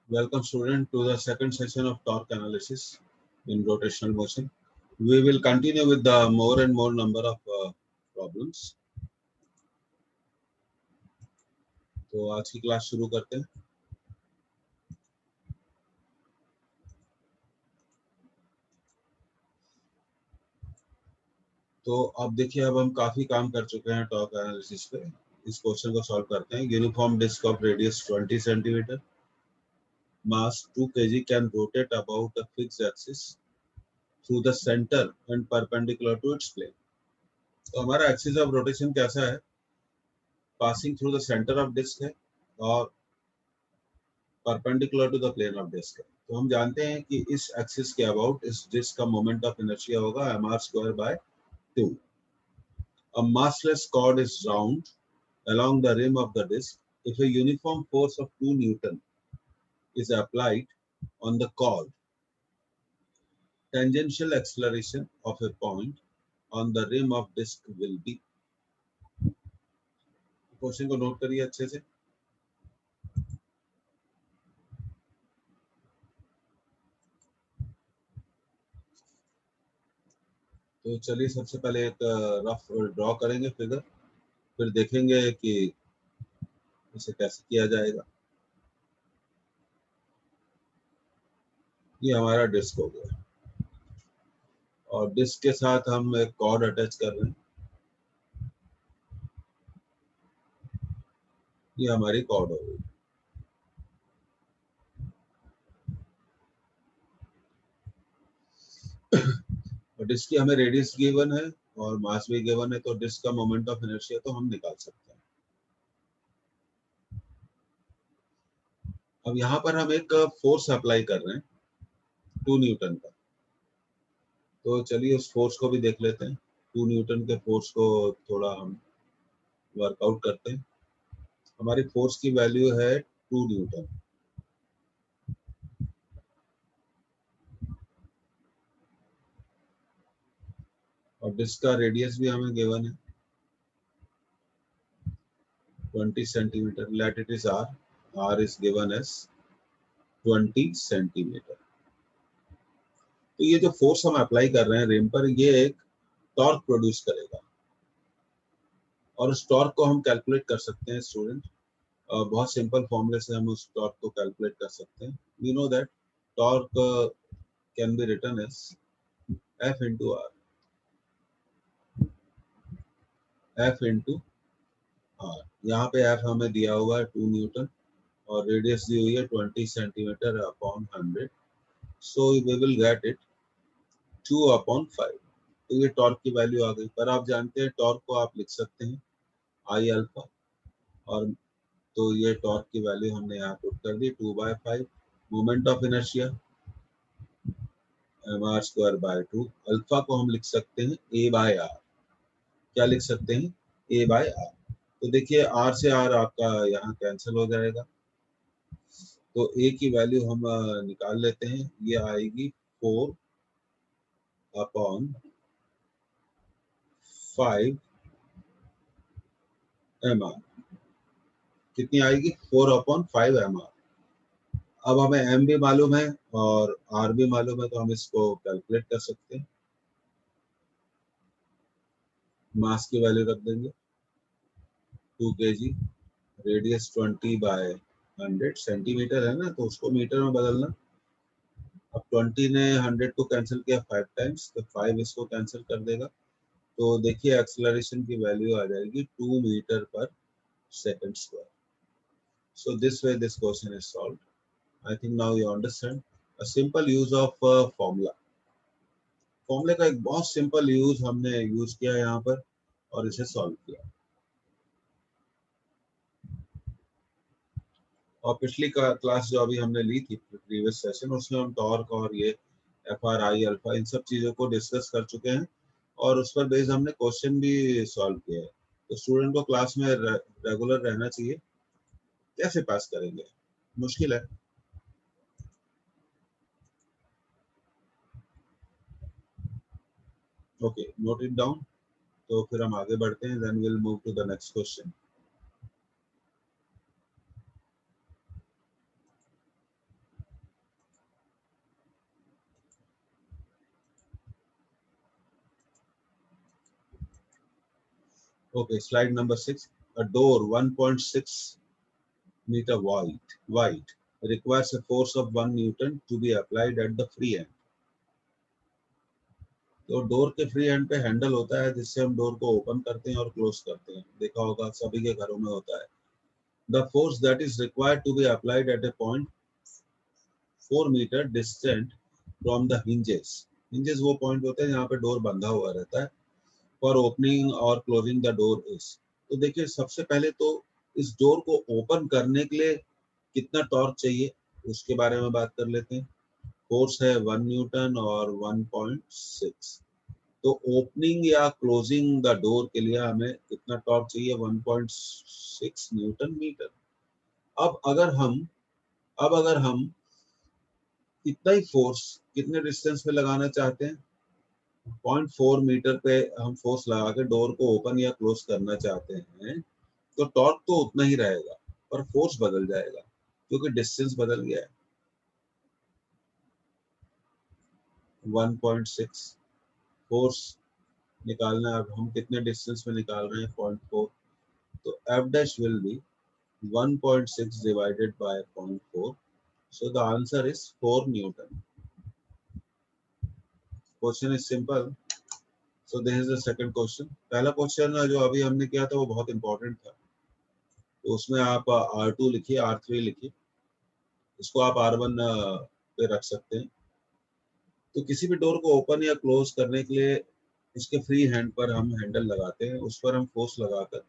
Welcome student to the second session of torque analysis in rotational motion. We will continue with the more and more number of problems. तो आज की class शुरू करते हैं. तो अब देखिए, अब हम काफी काम कर चुके हैं टॉर्क एनालिसिस पे. इस क्वेश्चन को सॉल्व करते हैं. Uniform disc of radius 20 centimetre, mass 2 kg can rotate about a fixed axis through the center and perpendicular to its plane. तो हमारा एक्सिस ऑफ रोटेशन कैसा है? Passing through the centre of disc है और perpendicular to the plane of disc है. तो हम जानते हैं कि इस एक्सिस के अबाउट इस डिस्क का मोमेंट ऑफ इनर्शिया होगा mr²/2. A massless cord is wound along the rim of the disc. If a uniform force of 2 Newton is applied on the cord, tangential acceleration of a point on the rim of disc will be. Question को note करिए अच्छे से. तो चलिए सबसे पहले एक rough draw करेंगे फिगर, फिर देखेंगे कि इसे कैसे किया जाएगा. ये हमारा डिस्क हो गया और डिस्क के साथ हम एक कॉर्ड अटैच कर रहे हैं. ये हमारी कॉर्ड हो गई. और डिस्क की हमें रेडियस गिवन है और मास भी गिवन है, तो डिस्क का मोमेंट ऑफ इनर्शिया तो हम निकाल सकते हैं. अब यहाँ पर हम एक फोर्स अप्लाई कर रहे हैं 2 न्यूटन का. तो चलिए उस फोर्स को भी देख लेते हैं. 2 न्यूटन के फोर्स को थोड़ा हम वर्कआउट करते हैं. हमारी फोर्स की वैल्यू है 2 न्यूटन. और डिस्क का रेडियस भी हमें गिवन है 20 centimetre. Let it is r is given as 20 centimetre. तो ये जो फोर्स हम अप्लाई कर रहे हैं रिम पर, ये एक टॉर्क प्रोड्यूस करेगा और उस टॉर्क को हम कैलकुलेट कर सकते हैं स्टूडेंट. बहुत सिंपल फॉर्मूले से हम उस टॉर्क को कैलकुलेट कर सकते हैं. We know that torque can be written as F into R. F into R. यहाँ पे F हमें दिया हुआ है 2 न्यूटन और रेडियस दी हुई है 20 centimetre upon 100. So we will get it 2/5. तो ये टॉर्क की वैल्यू आ गई. पर आप जानते हैं टॉर्क को आप लिख सकते हैं I अल्फा, और तो ये टॉर्क की वैल्यू हमने यहाँ पुट कर दी 2/5. Moment of inertia mr²/2. Alpha को हम लिख सकते हैं a/r. क्या लिख सकते हैं? a/r. तो देखिए r से r आपका यहाँ कैंसिल हो जाएगा, तो a की वैल्यू हम निकाल लेते हैं. ये आएगी 4/5 mr. कितनी आएगी? 4/5 mr. अब हमें m भी मालूम है और r भी मालूम है, तो हम इसको कैलकुलेट कर सकते हैं. मास की वैल्यू रख देंगे 2 kg, रेडियस 20/100 सेंटीमीटर है ना, तो उसको मीटर में बदलना. अब 20 ने 100 को कैंसिल किया 5 टाइम्स, तो 5 इसको कैंसिल कर देगा. तो देखिए एक्सेलरेशन की वैल्यू आ जाएगी 2 मीटर पर second square. So this way this question is solved. I think now you understand a simple use of formula. फॉर्मूले का एक बहुत सिंपल यूज हमने यूज किया यहाँ पर और इसे सॉल्व किया. और पिछली क्लास जो अभी हमने ली थी प्रीवियस सेशन, उसमें हम टॉर्क और ये FR I अल्फा इन सब चीजों को डिस्कस कर चुके हैं और उस पर बेस्ड हमने क्वेश्चन भी सॉल्व किया है. तो स्टूडेंट को क्लास में रेगुलर रहना चाहिए. कैसे पास करेंगे? मुश्किल है. Okay, note it down. तो फिर हम आगे बढ़ते हैं. Then will move to the next question. Okay, slide number 6. A door 1.6 meter wide requires a force of 1 Newton to be applied at the free end. तो डोर के free and पे handle होता है जिससे हम डोर को open करते हैं और क्लोज करते हैं, देखा होगा सभी के घरों में होता है. The force that is required to be applied at a point 4 meter distant from the hinges. Hinges वो पॉइंट होते हैं जहाँ पे डोर बंधा हुआ रहता है. For opening और closing the door is. तो देखिए सबसे पहले तो इस डोर को ओपन करने के लिए कितना टॉर्क चाहिए उसके बारे में बात कर लेते हैं. फोर्स है 1 न्यूटन और 1.6. तो ओपनिंग या क्लोजिंग द डोर के लिए हमें कितना टॉर्क चाहिए 1.6 न्यूटन मीटर. अब अगर हम इतना ही फोर्स कितने डिस्टेंस पे लगाना चाहते हैं, 0.4 मीटर पे हम फोर्स लगा के डोर को ओपन या क्लोज करना चाहते हैं, तो टॉर्क तो उतना ही रहेगा पर फोर्स बदल जाएगा क्योंकि डिस्टेंस बदल गया है. 1.6 फोर्स निकालना है. अब हम कितने डिस्टेंस में निकाल रहे हैं 0.4, तो F dash will be 1.6 divided by 0.4. So the answer is 4 Newton. Question is simple. So this is the second question. पहला क्वेश्चन जो अभी हमने किया था वो बहुत इंपॉर्टेंट था. तो उसमें आप R2 लिखिए, R3 लिखिए, इसको आप R1 पे रख सकते हैं. तो किसी भी डोर को ओपन या क्लोज करने के लिए इसके फ्री हैंड पर हम हैंडल लगाते हैं, उस पर हम फोर्स लगाकर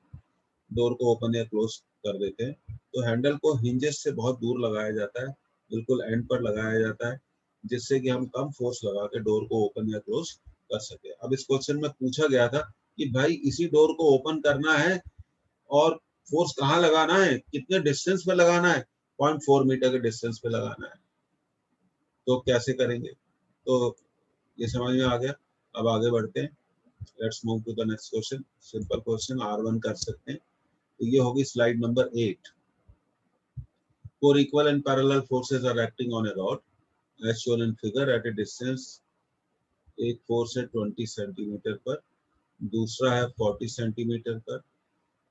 डोर को ओपन या क्लोज कर देते हैं. तो हैंडल को हिंजेस से बहुत दूर लगाया जाता है, बिल्कुल एंड पर लगाया जाता है, जिससे कि हम कम फोर्स लगा के डोर को ओपन या क्लोज कर सके. अब इस क्वेश्चन में पूछा गया था कि भाई इसी डोर को ओपन करना है और फोर्स कहाँ लगाना है, कितने डिस्टेंस पे लगाना है, 0.4 मीटर के डिस्टेंस पे लगाना है. तो कैसे करेंगे, तो ये समझ में आ गया. अब आगे बढ़ते हैं. Let's move to the next question. Simple question R1 कर सकते हैं. तो ये होगी slide number 8. Four equal and parallel forces are acting on a rod as shown in figure at a distance. एक फोर्स है 20 सेंटीमीटर पर, दूसरा है 40 सेंटीमीटर पर,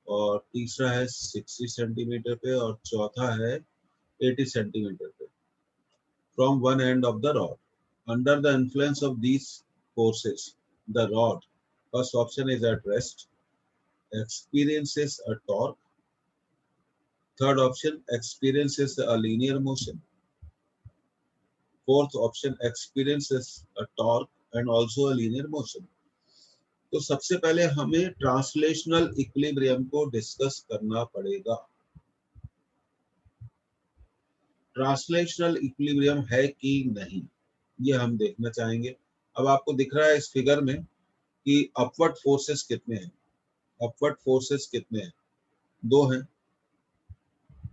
और तीसरा है 60 सेंटीमीटर पे, और चौथा है 80 सेंटीमीटर पे. From one end of the rod. Under the influence of these forces, the rod, first option is at rest, experiences a torque. Third option experiences a linear motion. Fourth option experiences a torque and also a linear motion. तो सबसे पहले हमें translational equilibrium को discuss करना पड़ेगा. Translational equilibrium है कि नहीं ये हम देखना चाहेंगे. अब आपको दिख रहा है इस फिगर में कि अपवर्ड फोर्सेस कितने हैं. अपवर्ड फोर्सेस कितने हैं, 2 हैं.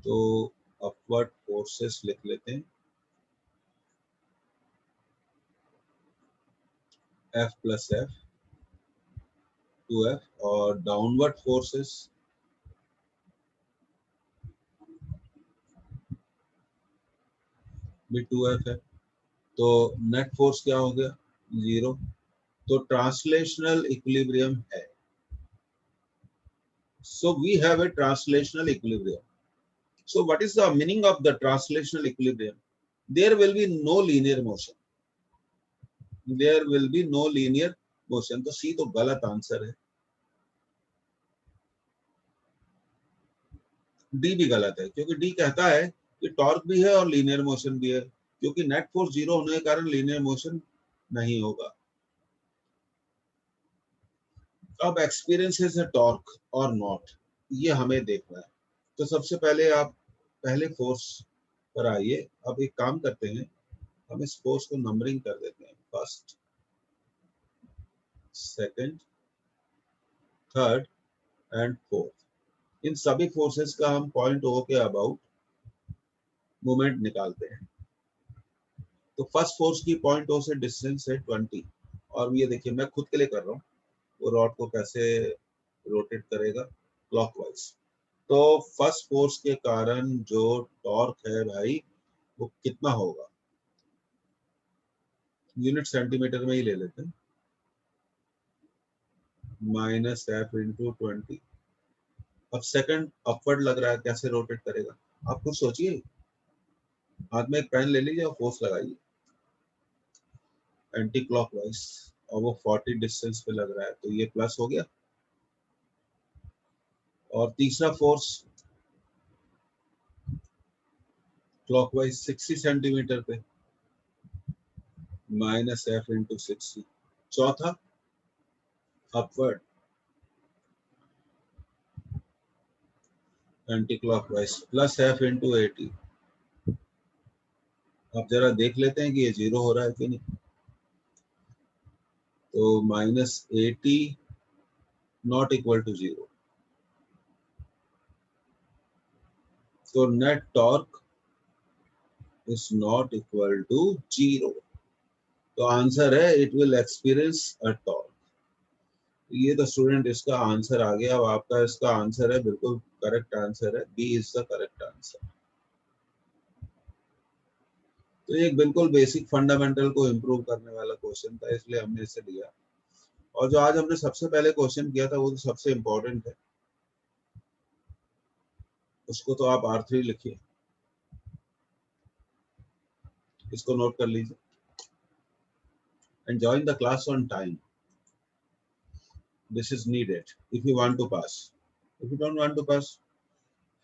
तो अपवर्ड फोर्सेस लिख लेते हैं, F प्लस F 2F, और डाउनवर्ड फोर्सेस भी 2F है. तो नेट फोर्स क्या हो गया 0. तो ट्रांसलेशनल इक्विलिब्रियम है. So we have a translational equilibrium. So what is the meaning of the translational equilibrium? There will be no linear motion. There will be no linear motion. तो C तो गलत answer है. D भी गलत है क्योंकि D कहता है कि टॉर्क भी है और लीनियर मोशन भी है, क्योंकि नेट फोर्स 0 होने के कारण लीनियर मोशन नहीं होगा. अब एक्सपीरियंस है टॉर्क और नॉट, ये हमें देखना है. तो सबसे पहले आप पहले फोर्स पर आइए. अब एक काम करते हैं, हम इस फोर्स को नंबरिंग कर देते हैं. First, second, third and fourth. इन सभी फोर्सेस का हम पॉइंट ओ के अबाउट मोमेंट निकालते हैं. तो फर्स्ट फोर्स की पॉइंट ओ से डिस्टेंस है 20, और ये देखिए मैं खुद के लिए कर रहा हूँ, वो रॉड को कैसे रोटेट करेगा क्लॉकवाइज. तो फर्स्ट फोर्स के कारण जो टॉर्क है भाई वो कितना होगा, यूनिट सेंटीमीटर में ही ले लेते हैं. Minus F into 20। अब सेकंड अपवर्ड लग रहा है, कैसे रोटेट करेगा आप कुछ सोचिए। हाथ में एक पेन ले लीजिए और फोर्स लगाइए एंटी क्लॉकवाइज, और वो 40 डिस्टेंस पे लग रहा है, तो ये प्लस हो गया। और तीसरा फोर्स क्लॉकवाइज 60 सेंटीमीटर पे, माइनस एफ इंटू 60। चौथा upward anti clockwise plus F into 80। अब जरा देख लेते हैं कि ये जीरो हो रहा है कि नहीं। तो minus 80 not equal to zero, तो net torque is not equal to zero. तो आंसर है it will experience a torque. ये तो स्टूडेंट इसका आंसर आ गया। अब आपका इसका आंसर है, बिल्कुल करेक्ट आंसर है, B is the correct answer. तो एक बिल्कुल बेसिक फंडामेंटल को इम्प्रूव करने वाला क्वेश्चन था, इसलिए हमने इसे लिया। और जो आज हमने सबसे पहले क्वेश्चन किया था वो तो सबसे इम्पोर्टेंट है, उसको तो आप R3 लिखिए, इसको नोट कर लीजिए। And join the class on time, this is needed if you want to pass. If you don't want to pass,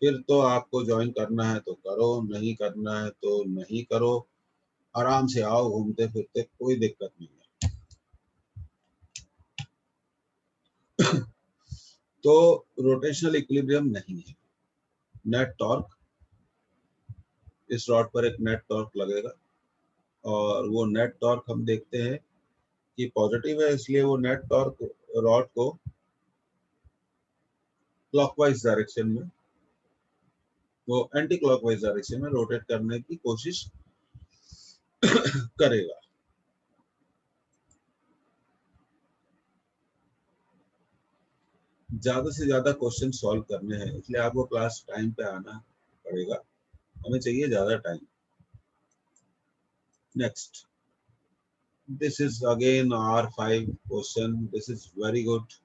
फिर तो आपको ज्वाइन करना है तो करो, नहीं करना है तो नहीं करो। आराम से आओ, घूमते फिरते, कोई दिक्कत नहीं है। तो रोटेशनल इक्विलिब्रियम नहीं है। नेट टॉर्क, इस रॉड पर एक नेट टॉर्क लगेगा, और वो नेट टॉर्क हम देखते हैं कि पॉजिटिव है, इसलिए वो नेट टॉर्क रॉड को क्लॉकवाइज डायरेक्शन में, वो एंटी क्लॉकवाइज डायरेक्शन में रोटेट करने की कोशिश करेगा। ज्यादा से ज्यादा क्वेश्चन सॉल्व करने हैं, इसलिए आपको क्लास टाइम पे आना पड़ेगा, हमें चाहिए ज्यादा time. Next, this is again R5 question. This is very good.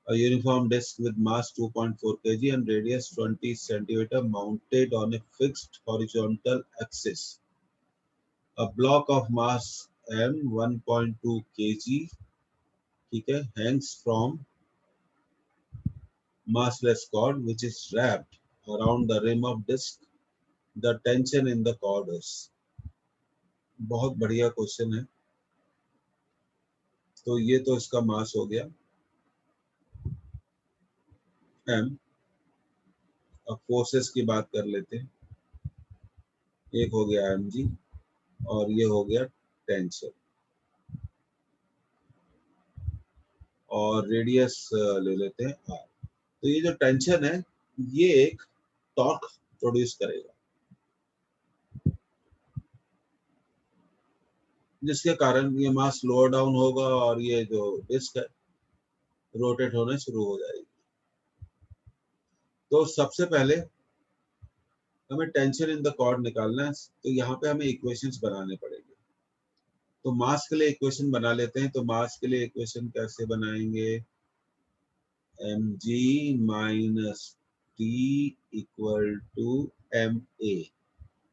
A uniform disk with mass 2.4 kg and radius 20 centimeter mounted on a fixed horizontal axis. A block of mass m 1.2 kg, ठीक है, hangs from massless cord which is wrapped around the rim of disk. The tension in the cord is. बहुत बढ़िया question है। तो ये तो इसका मास हो गया m। अब फोर्सेस की बात कर लेते हैं। एक हो गया mg और ये हो गया टेंशन, और रेडियस ले लेते हैं r। तो ये जो टेंशन है ये एक टॉर्क प्रोड्यूस करेगा, जिसके कारण ये मास लोअर डाउन होगा और ये जो डिस्क है रोटेट होने शुरू हो जाएगी। तो सबसे पहले हमें टेंशन इन द कॉर्ड निकालना है, तो यहाँ पे हमें इक्वेशंस बनाने पड़ेंगे। तो मास के लिए इक्वेशन बना लेते हैं। तो मास के लिए इक्वेशन कैसे बनाएंगे? mg minus T equal to ma।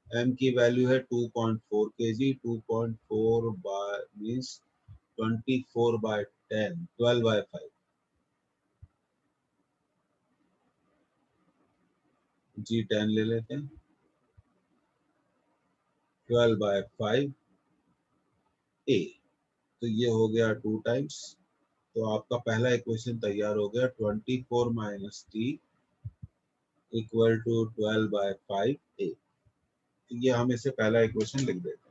m की वैल्यू है 2.4 kg, 2.4 by means 24 by 10, 12 by 5, g 10 ले लेते हैं, 12 बाय 5 a। तो ये हो गया 2 टाइम्स। तो आपका पहला इक्वेशन तैयार हो गया, 24 minus T equal to 12 by 5 a। तो ये हम इसे पहला इक्वेशन लिख देते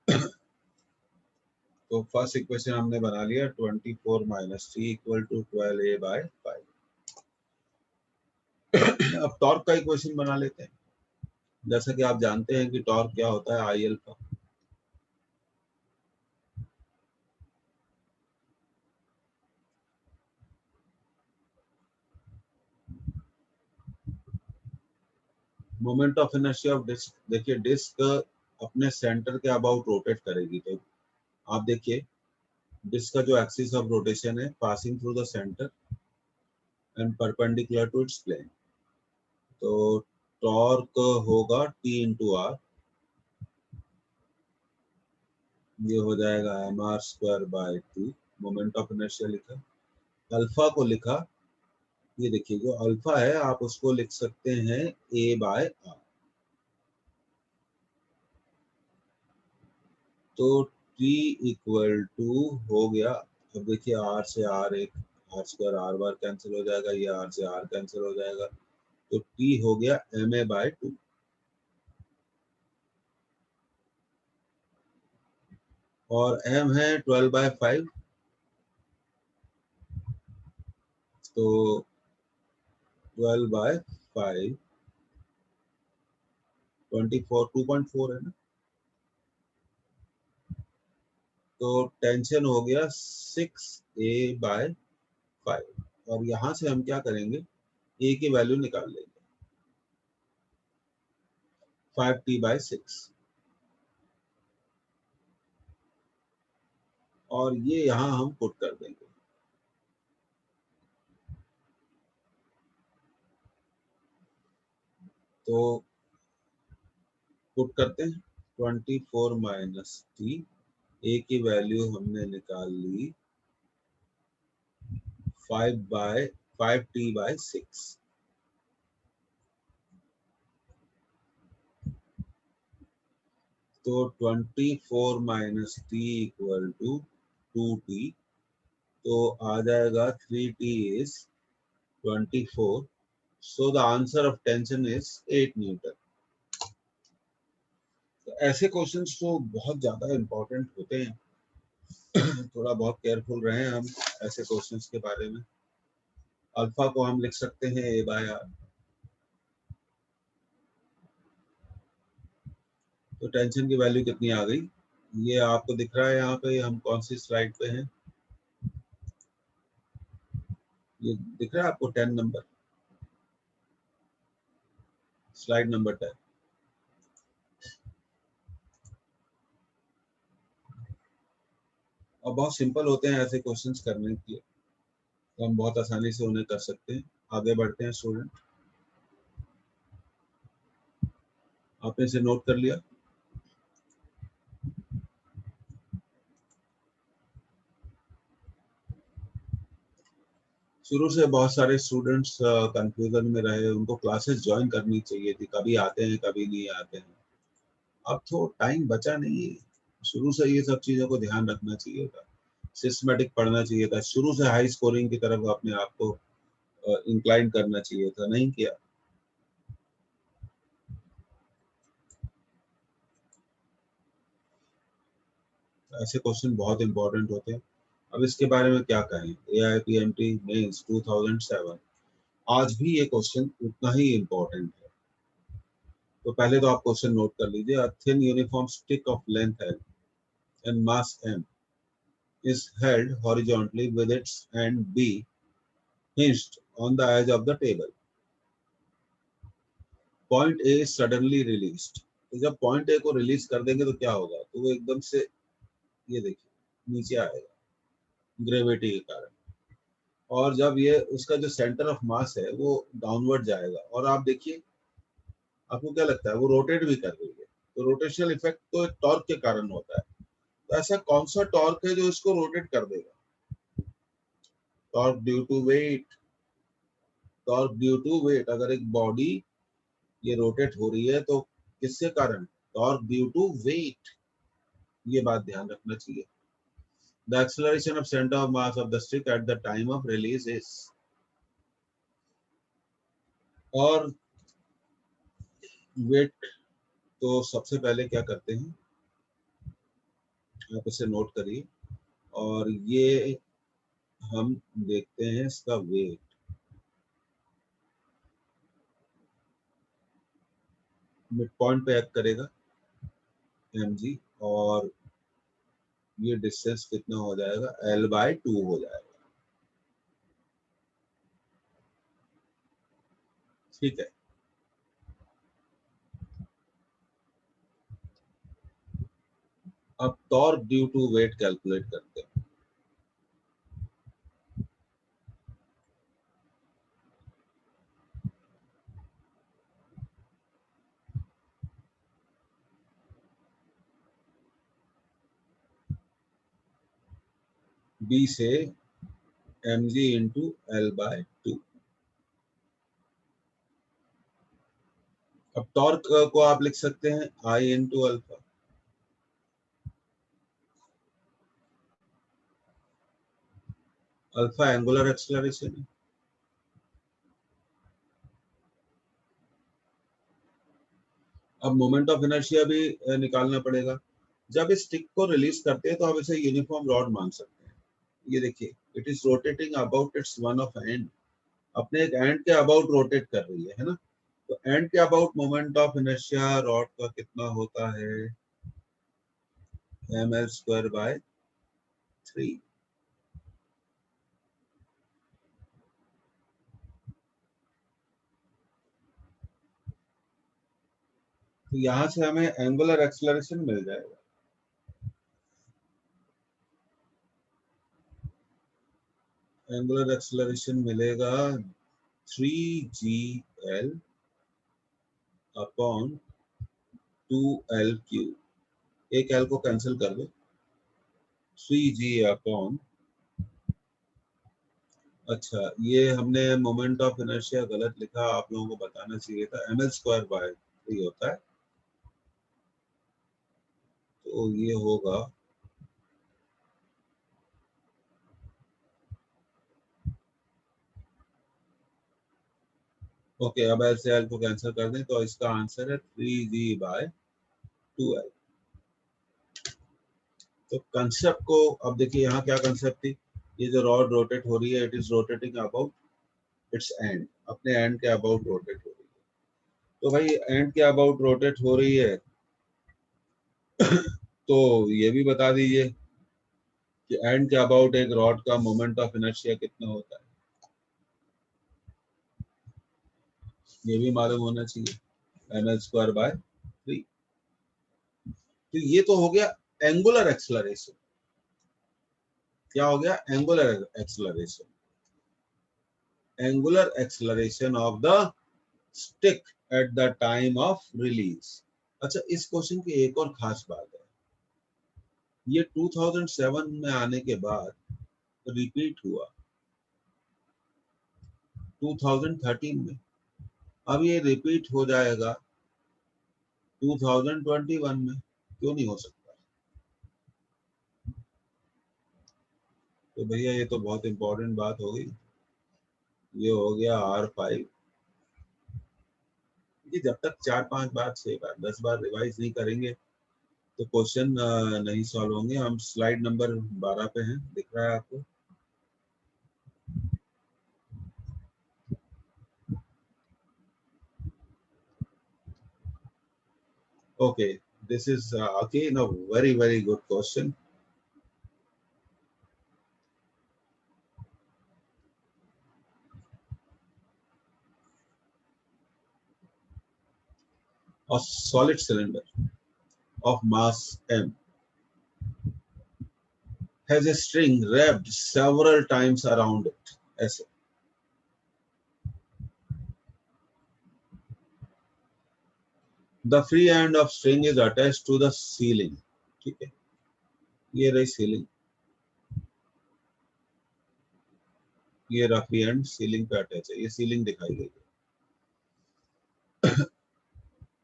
हैं। तो फर्स्ट इक्वेशन हमने बना लिया, 24 minus T equal to 12a by 5। अब टॉर्क का इक्वेशन बना लेते हैं। जैसा कि आप जानते हैं कि टॉर्क क्या होता है, I alpha. Moment of inertia of disc, देखिए डिस्क अपने सेंटर के अबाउट रोटेट करेगी, तो आप देखिए डिस्क का जो एक्सिस ऑफ रोटेशन है passing through the centre and perpendicular to its plane, तो टॉर्क होगा T इंटू आर, ये हो जाएगा mr² by 2, moment of inertia लिखा। अल्फा को लिखा, ये देखिए जो अल्फा है आप उसको लिख सकते हैं a बाय आर, तो T इक्वल टू हो गया, अब देखिए r से r, एक r² r बार कैंसिल हो जाएगा, ये r से r कैंसिल हो जाएगा, तो T हो गया ma बाय 2, और m है 12/5, तो 12/5 24 2.4 है ना, तो टेंशन हो गया 6a/5, और यहां से हम क्या करेंगे, a की वैल्यू निकाल लेंगे 5t/6, और ये यहां हम पुट कर देंगे, तो पुट करते हैं 24 माइनस टी, ए की वैल्यू हमने निकाल ली 5t/6, तो 24 minus T equal to 2t, तो आ जाएगा 3t is 24, so the answer of tension is 8 Newton. तो ऐसे क्वेश्चंस तो बहुत ज्यादा इंपॉर्टेंट होते हैं, थोड़ा बहुत केयरफुल रहें हम ऐसे क्वेश्चंस के बारे में। अल्फा को हम लिख सकते हैं a/r, तो टेंशन की वैल्यू कितनी आ गई, ये आपको दिख रहा है यहाँ पे, हम कौन सी स्लाइड पे हैं, ये दिख रहा है आपको 10 नंबर, स्लाइड नंबर 10। और बहुत सिंपल होते हैं ऐसे क्वेश्चंस करने के लिए, तो हम बहुत आसानी से उन्हें कर सकते हैं। आगे बढ़ते हैं स्टूडेंट, आपने इसे नोट कर लिया। शुरू से बहुत सारे स्टूडेंट्स कंफ्यूजन में रहे, उनको क्लासेस ज्वाइन करनी चाहिए थी, कभी आते हैं कभी नहीं आते हैं, अब तो टाइम बचा नहीं है, शुरू से ये सब चीजों को ध्यान रखना चाहिए था, सिस्टमेटिक पढ़ना चाहिए था, शुरू से हाई स्कोरिंग की तरफ अपने आप को इंक्लाइन करना चाहिए था, नहीं किया। ऐसे क्वेश्चन बहुत इंपॉर्टेंट होते हैं। अब इसके बारे में क्या कहें, AIPMT मेंस 2007, आज भी ये क्वेश्चन उतना ही इम्पोर्टेंट है। तो पहले तो आप क्वेश्चन नोट कर लीजिए, a thin uniform stick of length L and mass M is held horizontally with its end B hinged on the edge of the table. Point A is suddenly released. तो जब point A को release कर देंगे तो क्या होगा, तो वो एकदम से ये देखिए नीचे आएगा ग्रेविटी के कारण, और जब ये उसका जो सेंटर ऑफ मास है वो डाउनवर्ड जाएगा, और आप देखिए आपको क्या लगता है वो रोटेट भी कर रही है, तो रोटेशनल इफेक्ट तो एक टॉर्क के कारण होता है, तो ऐसा कौन सा टॉर्क है जो इसको रोटेट कर देगा, torque due to weight, torque due to weight, अगर एक बॉडी ये रोटेट हो रही है तो किसके कारण, टॉर्क ड्यू टू वेट, ये बात ध्यान रखना चाहिए। The acceleration of center of mass of the stick at the time of release is, और वेट तो सबसे पहले क्या करते हैं, आप इसे नोट करिए, और ये हम देखते हैं इसका वेट, मिड पॉइंट पे एक्ट करेगा mg, और ये डिस्टेंस कितना हो जाएगा, L/2 हो जाएगा, ठीक है। अब torque due to weight calculate करते हैं। बी से mg इंटू L/2। अब टॉर्क को आप लिख सकते हैं I into alpha. Alpha angular acceleration है। अब मोमेंट ऑफ इनर्शिया भी निकालना पड़ेगा। जब इस स्टिक को रिलीज करते हैं तो आप इसे यूनिफॉर्म रॉड मान सकते हैं। ये देखिए, it is rotating about it's one of and, अपने एक एंड के अबाउट रोटेट कर रही है ना। तो एंड के about moment of inertia rod का कितना होता है, ml²/3। तो यहां से हमें एंगुलर एक्सेलरेशन मिल जाएगा। एंगुलर एक्सेलरेशन मिलेगा 3gl अपॉन 2l³। एक l को कैंसिल कर दो, 3g अपॉन, अच्छा ये हमने मोमेंट ऑफ इनर्शिया गलत लिखा, आप लोगों को बताना चाहिए था, ml²/3 होता है। तो ये होगा ओके। अब एल से एल को कैंसिल कर दें तो इसका आंसर है 3g/2l। तो कंसेप्ट को अब देखिए, यहाँ क्या कंसेप्ट थी, ये जो रॉड रोटेट हो रही है, it is rotating about it's and, अपने एंड के अबाउट रोटेट हो रही है। तो भाई एंड के अबाउट रोटेट हो रही है तो ये भी बता दीजिए कि एंड के अबाउट एक रॉड का मोमेंट ऑफ इनर्शिया कितना होता है, ये भी मालूम होना चाहिए, ml²/3। तो ये तो हो गया एंगुलर एक्सेलरेशन। क्या हो गया, angular acceleration, angular acceleration of the stick at the time of release. अच्छा, इस क्वेश्चन की एक और खास बात है, ये 2007 में आने के बाद रिपीट हुआ 2013 में। अब ये रिपीट हो जाएगा 2021 में, क्यों नहीं हो सकता। तो भैया ये तो बहुत इंपॉर्टेंट बात हो गई, ये हो गया R5। ये जब तक 4-5 बार 6 बार 10 बार रिवाइज नहीं करेंगे तो क्वेश्चन नहीं सॉल्व होंगे। हम स्लाइड नंबर 12 पे हैं, दिख रहा है आपको। Okay, this is again a very, very good question. A solid cylinder of mass m has a string wrapped several times around it. ऐसे the free end of string is attached to the ceiling. ठीक है, ये रही ceiling, ये रहा free and ceiling पे attach है, ये सीलिंग दिखाई गई है।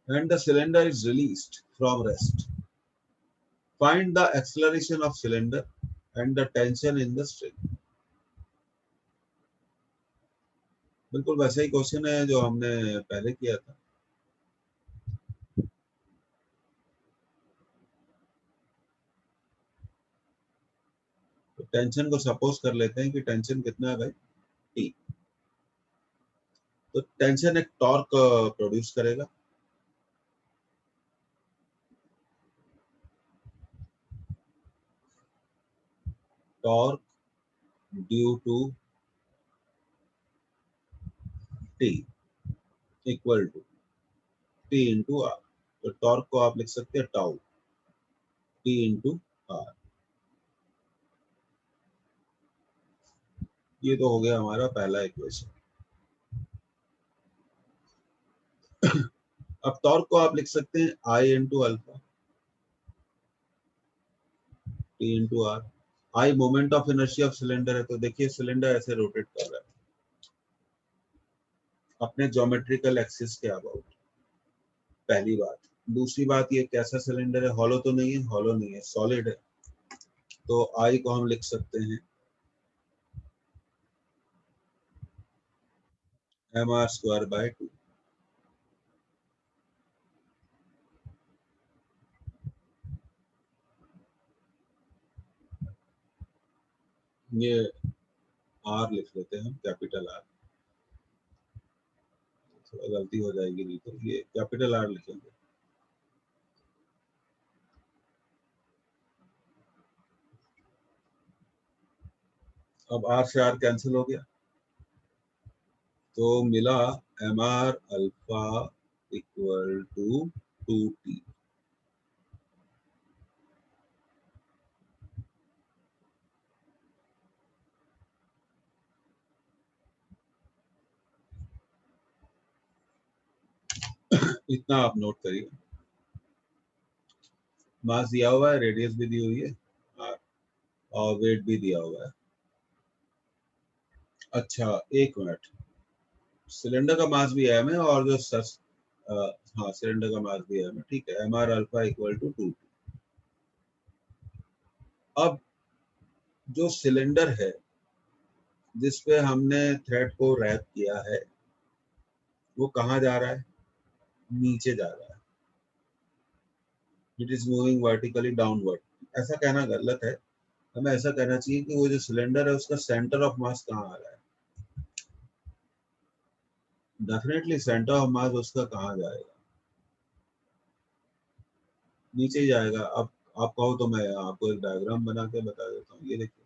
And the cylinder is released from rest. Find the acceleration of cylinder and the tension in the string. बिल्कुल वैसा ही क्वेश्चन है जो हमने पहले किया था। तो टेंशन को सपोज कर लेते हैं कि टेंशन कितना है भाई, टी। तो टेंशन एक टॉर्क प्रोड्यूस करेगा, torque due to T equal to T into R. तो टॉर्क को आप लिख सकते हैं टाउ, टी इंटू आर। ये तो हो गया हमारा पहला इक्वेशन। अब टॉर्क को आप लिख सकते हैं I into alpha T into R. I moment of inertia of cylinder है, तो देखिए सिलेंडर ऐसे रोटेट कर रहा है अपने ज्योमेट्रिकल एक्सिस के अबाउट, पहली बात। दूसरी बात, ये कैसा सिलेंडर है, हॉलो तो नहीं है, हॉलो नहीं है, सॉलिड है। तो आई को हम लिख सकते हैं एम आर स्क्वायर बाय 2। ये आर लिख लेते हैं हम, कैपिटल आर, थोड़ा गलती हो जाएगी नहीं तो ये कैपिटल आर लिखेंगे। अब आर से आर कैंसिल हो गया, तो मिला M R alpha equal to 2t। इतना आप नोट करिए। मास दिया हुआ है, रेडियस भी दी हुई है और वेट भी दिया हुआ है। अच्छा एक मिनट, सिलेंडर का मास भी एम है और जो हाँ सिलेंडर का मास भी एम है, ठीक है। M R alpha equal to 2। अब जो सिलेंडर है जिसपे हमने थ्रेड को रैप किया है वो कहाँ जा रहा है, नीचे जा रहा है। It is moving vertically downward. ऐसा कहना गलत है, हमें ऐसा कहना चाहिए कि वो जो सिलेंडर है उसका सेंटर ऑफ मास कहाँ आ रहा है। डेफिनेटली सेंटर ऑफ मास उसका कहाँ जाएगा, नीचे ही जाएगा। अब आप कहो तो मैं आपको एक डायग्राम बना के बता देता हूँ। ये देखिए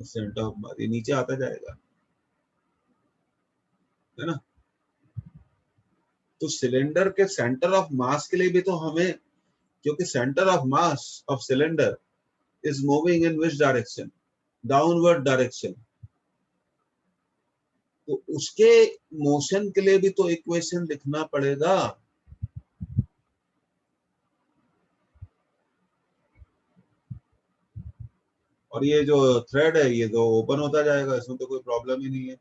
सेंटर ऑफ मास ये नीचे आता जाएगा, है ना। तो सिलेंडर के सेंटर ऑफ मास के लिए भी तो हमें, क्योंकि centre of mass of cylinder is moving in which direction, downward direction, तो उसके मोशन के लिए भी तो इक्वेशन लिखना पड़ेगा। और ये जो थ्रेड है ये तो ओपन होता जाएगा, इसमें तो कोई प्रॉब्लम ही नहीं है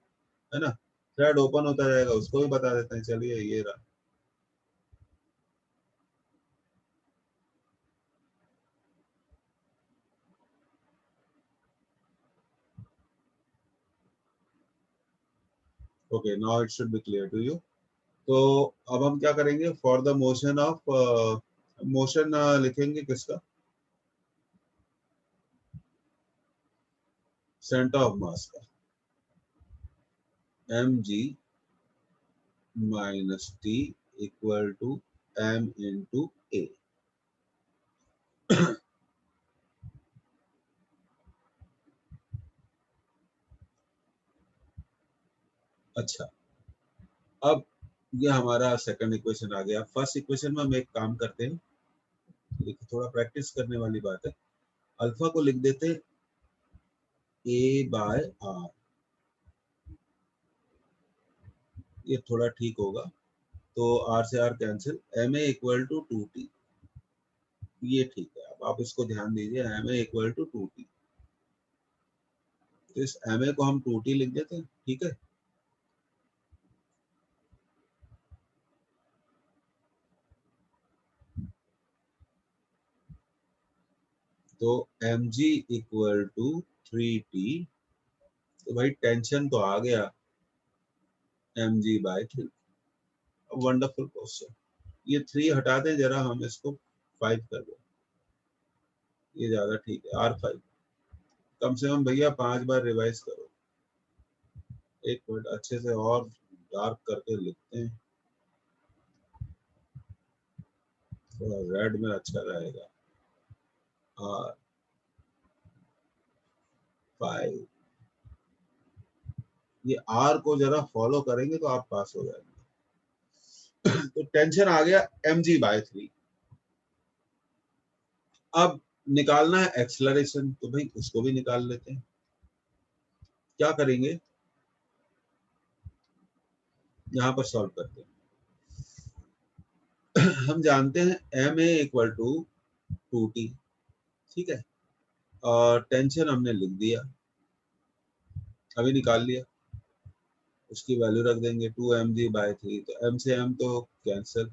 ना। थ्रेड ओपन होता जाएगा, उसको भी बता देते हैं। चलिए ये रहा, okay now it should be clear to you. तो अब हम क्या करेंगे, for the motion of motion लिखेंगे किसका, सेंटर ऑफ मास का, M G minus T equal to M into A. अच्छा अब ये हमारा सेकंड इक्वेशन आ गया। फर्स्ट इक्वेशन में हम एक काम करते हैं, देखिए थोड़ा प्रैक्टिस करने वाली बात है। अल्फा को लिख देते हैं ए बाय आर, ये थोड़ा ठीक होगा। तो आर से R cancel, M A equal to 2t, ये ठीक है। अब आप इसको ध्यान दीजिए, M A equal to 2t, तो इस एम ए को हम 2t लिख देते हैं, ठीक है। तो M G equal to 3t, तो भाई टेंशन तो आ गया M G by 3। Wonderful question. ये 3 हटा दें जरा, हम इसको 5 कर दें, ये ज्यादा ठीक है। R5 कम से कम भैया 5 बार रिवाइज करो। एक मिनट अच्छे से और डार्क करके लिखते हैं, थोड़ा रेड में अच्छा रहेगा। R5, ये R को जरा फॉलो करेंगे तो आप पास हो जाएंगे। तो टेंशन आ गया mg बाय 3, अब निकालना है एक्सेलरेशन, तो भाई उसको भी निकाल लेते हैं। क्या करेंगे, यहां पर सॉल्व करते हैं। हम जानते हैं M A equal to 2t, ठीक है, और टेंशन हमने लिख दिया, अभी निकाल लिया, उसकी वैल्यू रख देंगे 2mg/3, तो m से m तो कैंसिल,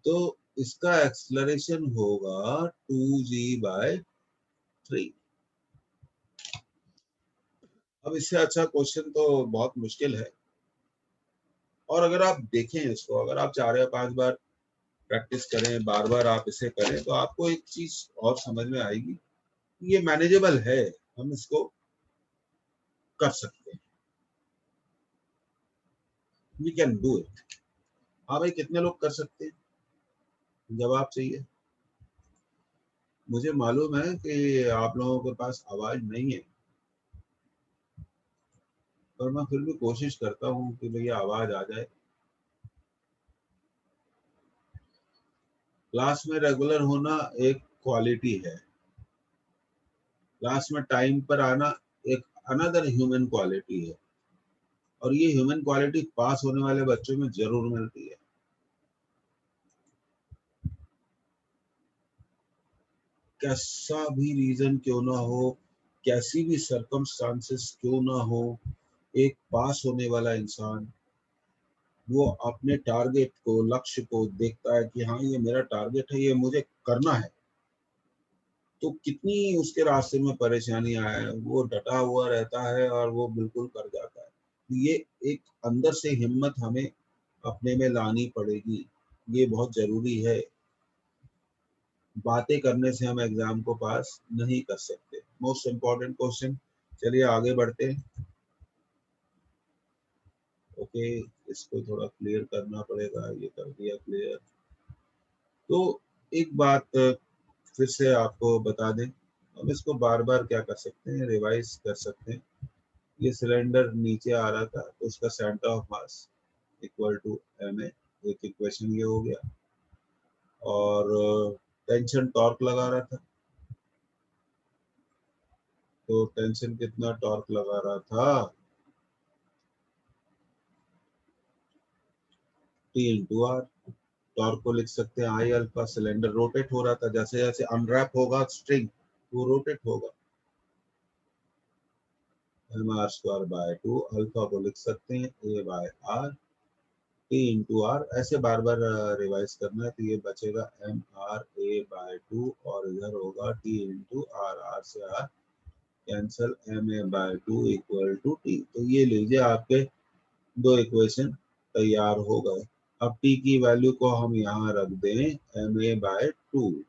तो इसका एक्सेलरेशन होगा 2g/3। अब इससे अच्छा क्वेश्चन तो बहुत मुश्किल है। और अगर आप देखें इसको, अगर आप 4 या 5 बार प्रैक्टिस करें, बार बार आप इसे करें, तो आपको एक चीज और समझ में आएगी, ये मैनेजेबल है, हम इसको कर सकते हैं, वी कैन डू इट। हाँ भाई, कितने लोग कर सकते हैं, जवाब चाहिए। मुझे मालूम है कि आप लोगों के पास आवाज नहीं है, पर मैं फिर भी कोशिश करता हूँ कि भैया आवाज आ जाए। क्लास में रेगुलर होना एक क्वालिटी है, क्लास में टाइम पर आना एक अनदर ह्यूमन क्वालिटी है, और ये ह्यूमन क्वालिटी पास होने वाले बच्चों में जरूर मिलती है। कैसा भी रीजन क्यों ना हो, कैसी भी सरकमस्टांसेस क्यों ना हो, एक पास होने वाला इंसान वो अपने टारगेट को, लक्ष्य को देखता है कि हाँ ये मेरा टारगेट है, ये मुझे करना है, तो कितनी उसके रास्ते में परेशानी आए, वो डटा हुआ रहता है और वो बिल्कुल कर जाता है। ये एक अंदर से हिम्मत हमें अपने में लानी पड़ेगी, ये बहुत जरूरी है। बातें करने से हम एग्जाम को पास नहीं कर सकते। मोस्ट इम्पोर्टेंट क्वेश्चन, चलिए आगे बढ़ते हैं। ओके, इसको थोड़ा क्लियर करना पड़ेगा, ये कर दिया क्लियर। तो एक बात फिर से आपको बता दें, हम इसको बार बार क्या कर सकते हैं, रिवाइज कर सकते हैं। ये सिलेंडर नीचे आ रहा था, तो उसका centre of mass equal to M A, एक इक्वेशन ये हो गया। और टेंशन टॉर्क लगा रहा था, तो टेंशन कितना टॉर्क लगा रहा था, टी इंटू आर। टॉर्क को लिख सकते हैं आई अल्फा, सिलेंडर रोटेट हो रहा था, जैसे जैसे अनरैप होगा स्ट्रिंग वो रोटेट होगा, M R square by 2, alpha को लिख सकते हैं A by R, T into R, ऐसे बार बार रिवाइज करना है। तो ये बचेगा एम आर ए बाय 2, और इधर होगा टी इंटू आर, आर से R cancel, M A by 2 equal to T. तो ये लीजिए आपके दो इक्वेशन तैयार हो गए। अब टी की वैल्यू को हम यहाँ रख दें, M A by 2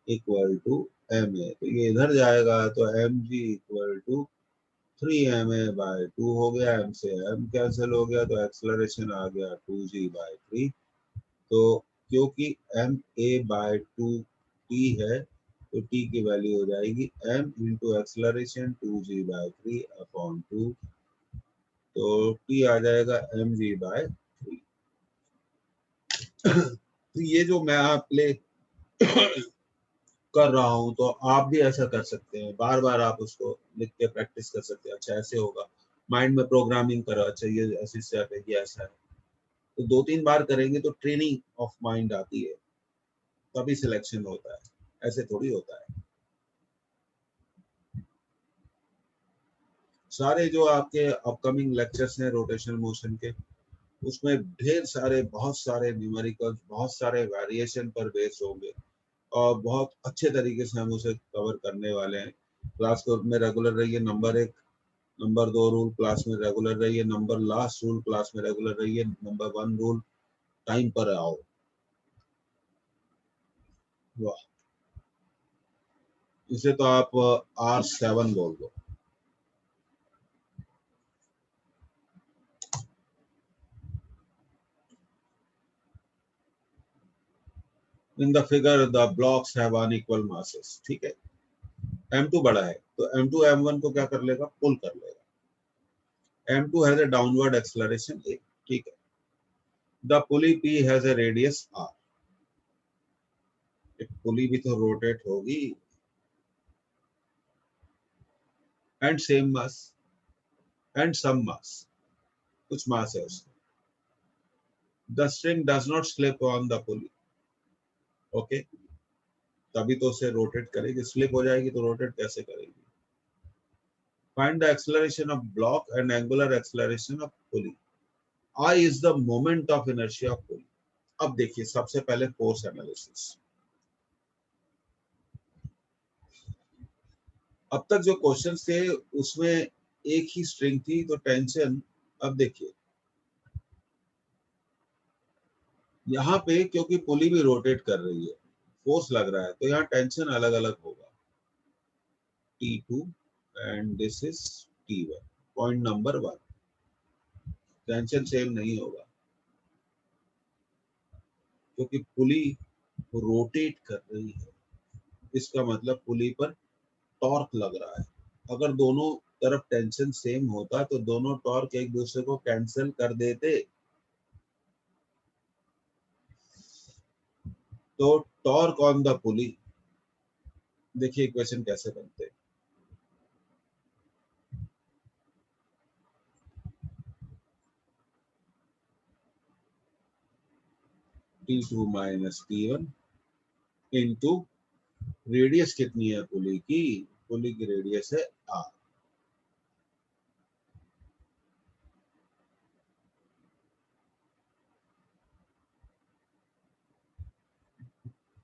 equal to M A, तो ये इधर जाएगा, तो M G equal to 3ma/2 हो गया, m से m कैंसिल हो गया, तो एक्सलरेशन आ गया 2g/3। तो क्योंकि ma/2t है, तो t की वैल्यू हो जाएगी m into acceleration 2g/3 upon 2, तो t आ जाएगा mg/3। तो ये जो मैं आप ले कर रहा हूं, तो आप भी ऐसा कर सकते हैं, बार बार आप उसको लिख के प्रैक्टिस कर सकते हैं। अच्छा ऐसे होगा, माइंड में प्रोग्रामिंग करो, अच्छा ये ऐसी स्टेप है, ये ऐसा है, तो 2-3 बार करेंगे तो ट्रेनिंग ऑफ माइंड आती है, तभी सिलेक्शन होता है, ऐसे थोड़ी होता है। सारे जो आपके अपकमिंग लेक्चर्स हैं रोटेशनल मोशन के, उसमें ढेर सारे, बहुत सारे न्यूमेरिकल्स, बहुत सारे वेरिएशन पर बेस होंगे, और बहुत अच्छे तरीके से हम उसे कवर करने वाले हैं। क्लास को में रेगुलर रहिए, नंबर 1। नंबर 2 रूल, क्लास में रेगुलर रहिए। नंबर लास्ट रूल, क्लास में रेगुलर रहिए। नंबर 1 रूल, टाइम पर आओ। वाह, इसे तो आप R7 बोल दो। In the figure the blocks have unequal masses, ठीक है। M2 बड़ा है, तो M2 M1 को क्या कर लेगा, पुल कर लेगा। M2 has a downward acceleration A, ठीक है। The pulley P has a radius R, एक पुली भी तो रोटेट होगी, and same mass and some mass, कुछ मास है उसका। The string does not slip on the pulley, okay, तभी तो उसे रोटेट करेगी, स्लिप हो जाएगी तो रोटेट कैसे करेगी। Find the acceleration of block and angular acceleration of pulley. I is the moment of inertia of pulley. अब देखिए सबसे पहले फोर्स एनालिसिस। अब तक जो क्वेश्चंस थे उसमें एक ही स्ट्रिंग थी तो टेंशन, अब देखिए यहाँ पे क्योंकि पुली भी रोटेट कर रही है, फोर्स लग रहा है, तो यहाँ टेंशन अलग अलग होगा, T2 and this is T1। Point number 1, tension same नहीं होगा क्योंकि पुली रोटेट कर रही है, इसका मतलब पुली पर टॉर्क लग रहा है। अगर दोनों तरफ टेंशन सेम होता तो दोनों टॉर्क एक दूसरे को कैंसिल कर देते। तो टॉर्क ऑन द पुली, देखिए इक्वेशन कैसे बनते हैं। T2 minus T1 into radius कितनी है पुली की, पुली की रेडियस है R।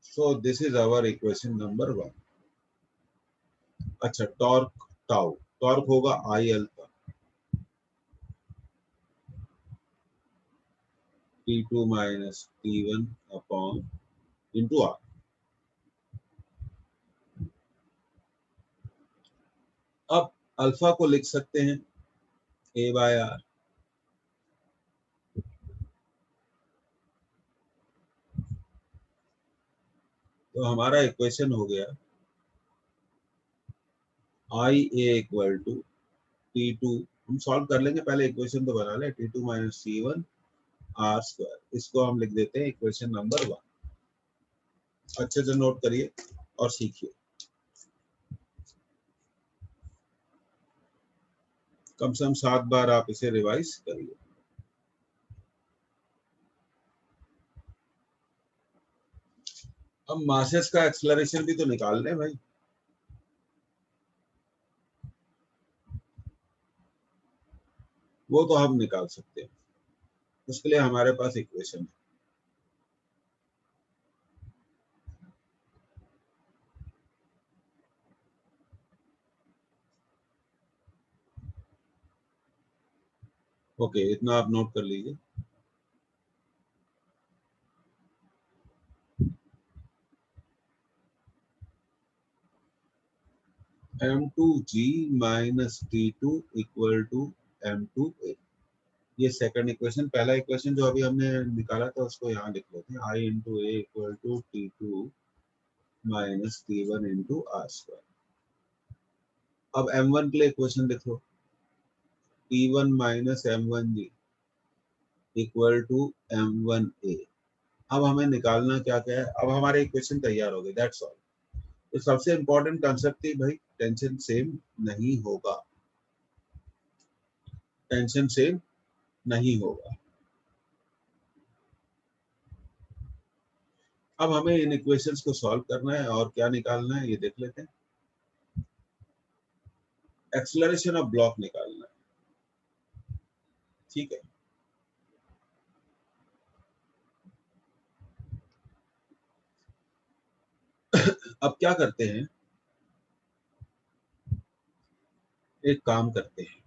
So this is our equation number 1। अच्छा, टॉर्क टाउ, टॉर्क होगा I alpha, T2 minus T1 upon into R। अब अल्फा को लिख सकते हैं A बाय R, तो हमारा इक्वेशन हो गया आई ए इक्वल टू T2, हम सॉल्व कर लेंगे, पहले इक्वेशन तो बना ले, T2 minus T1 are square, इसको हम लिख देते हैं इक्वेशन नंबर 1। अच्छे से नोट करिए और सीखिए, कम से कम 7 बार आप इसे रिवाइज करिए। अब मासेस का एक्सेलरेशन भी तो निकाल लें भाई, वो तो हम निकाल सकते हैं, उसके लिए हमारे पास इक्वेशन है। ओके, इतना आप नोट कर लीजिए। m2g minus T2 equal to m2a, ये सेकंड इक्वेशन। पहला इक्वेशन जो अभी हमने निकाला था उसको यहाँ लिख लेते हैं, I into A equal to T2 minus T1 into R square. अब m1 के लिए इक्वेशन लिख लो, T1 minus m1g equal to m1a। अब हमें निकालना क्या क्या है, अब हमारे इक्वेशन तैयार हो गए, दैट्स ऑल। तो सबसे इंपॉर्टेंट कंसेप्ट थी भाई, टेंशन सेम नहीं होगा, टेंशन सेम नहीं होगा। अब हमें इन इक्वेशंस को सॉल्व करना है और क्या निकालना है ये देख लेते हैं। एक्सेलरेशन ऑफ ब्लॉक निकालना है, ठीक है। अब क्या करते हैं, एक काम करते हैं,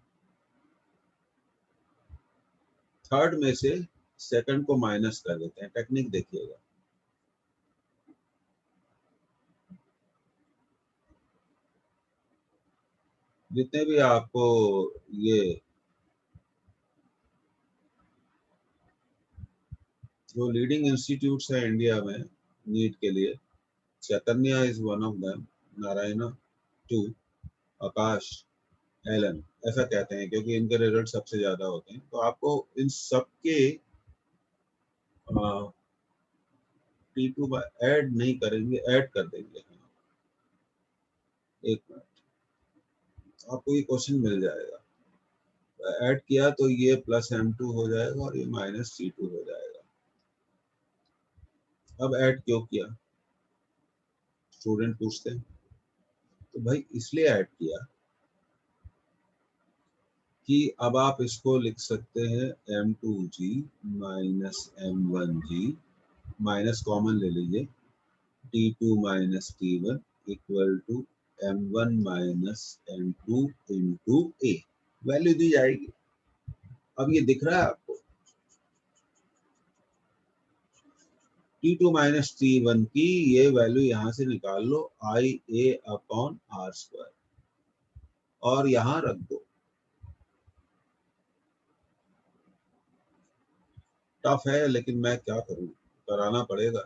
थर्ड में से सेकंड को माइनस कर देते हैं, टेक्निक देखिएगा। जितने भी आपको ये जो लीडिंग इंस्टीट्यूट्स हैं इंडिया में नीट के लिए, Chaitanya is one of them, Narayana 2, Aakash, Allen, ऐसा कहते हैं क्योंकि इनके रिजल्ट सबसे ज्यादा होते हैं। तो आपको इन सब के T2 ऐड नहीं करेंगे, ऐड कर देंगे। हाँ, एक मिनट, आपको ये क्वेश्चन मिल जाएगा। ऐड किया तो ये प्लस M2 हो जाएगा और ये माइनस C2 हो जाएगा। अब ऐड क्यों किया, स्टूडेंट पूछते हैं। तो भाई इसलिए ऐड किया कि अब आप इसको लिख सकते हैं M2G minus M1G, minus common ले लीजिए, T2 minus T1 equal to M1 minus M2 into A। Value दी जाएगी। अब ये दिख रहा है आपको, T2 माइनस T1 की ये वैल्यू यहां से निकाल लो, IA अपॉन R स्क्वायर, और यहां रख दो। टफ है लेकिन मैं क्या करूं, कराना पड़ेगा।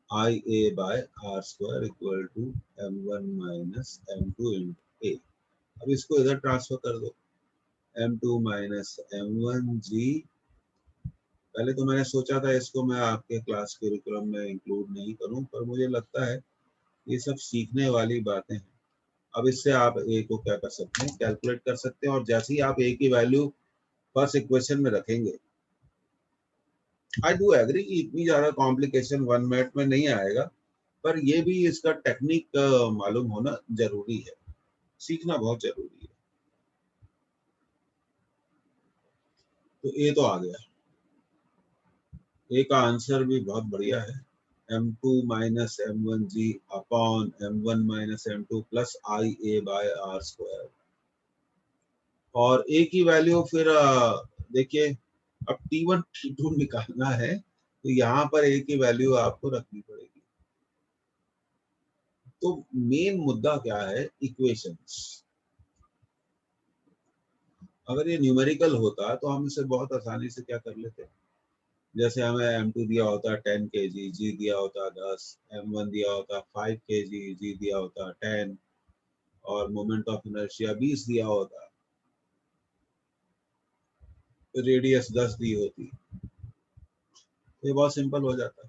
IA by R square equal to M1 minus M2 into A। अब इसको इधर ट्रांसफर कर दो, M2 माइनस M1G। पहले तो मैंने सोचा था इसको मैं आपके क्लास करिकुलम में इंक्लूड नहीं करूं, पर मुझे लगता है ये सब सीखने वाली बातें हैं। अब इससे आप ए को क्या कर सकते हैं, कैलकुलेट कर सकते हैं, और जैसे ही आप ए की वैल्यू फर्स्ट इक्वेशन में रखेंगे, आई डू एग्री कि इतनी ज्यादा कॉम्प्लिकेशन 1 मिनट में नहीं आएगा, पर ये भी इसका टेक्निक मालूम होना जरूरी है, सीखना बहुत जरूरी है। तो ए तो आ गया, ए का आंसर भी बहुत बढ़िया है, M2 minus M1G upon M1 minus M2 plus IA by R square. और ए की वैल्यू फिर देखिए, अब T1 T2 निकालना है तो यहाँ पर ए की वैल्यू आपको रखनी पड़ेगी। तो मेन मुद्दा क्या है, इक्वेशंस। अगर ये न्यूमेरिकल होता तो हम इसे बहुत आसानी से क्या कर लेते, जैसे हमें M2 दिया होता 10 kg, G दिया होता 10, M1 दिया होता 5 kg, G दिया होता 10, और मोमेंट ऑफ इनर्शिया 20 दिया होता, रेडियस 10 दी होती, ये बहुत सिंपल हो जाता।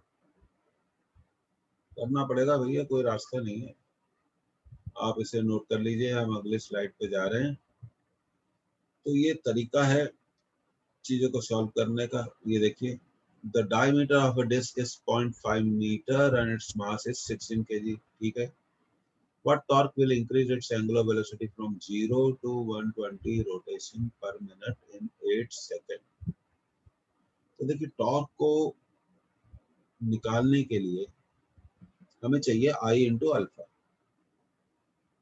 करना पड़ेगा भैया, कोई रास्ता नहीं है। आप इसे नोट कर लीजिए, हम अगले स्लाइड पे जा रहे हैं। तो ये तरीका है चीजों को सॉल्व करने का। ये देखिए, the diameter of a disc is 0.5 metre and its mass is 16 kg, ठीक है। What torque will increase its angular velocity from 0 to 120 rotation per minute in 8 second. तो देखिए, टॉर्क को निकालने के लिए हमें चाहिए आई इंटू अल्फा।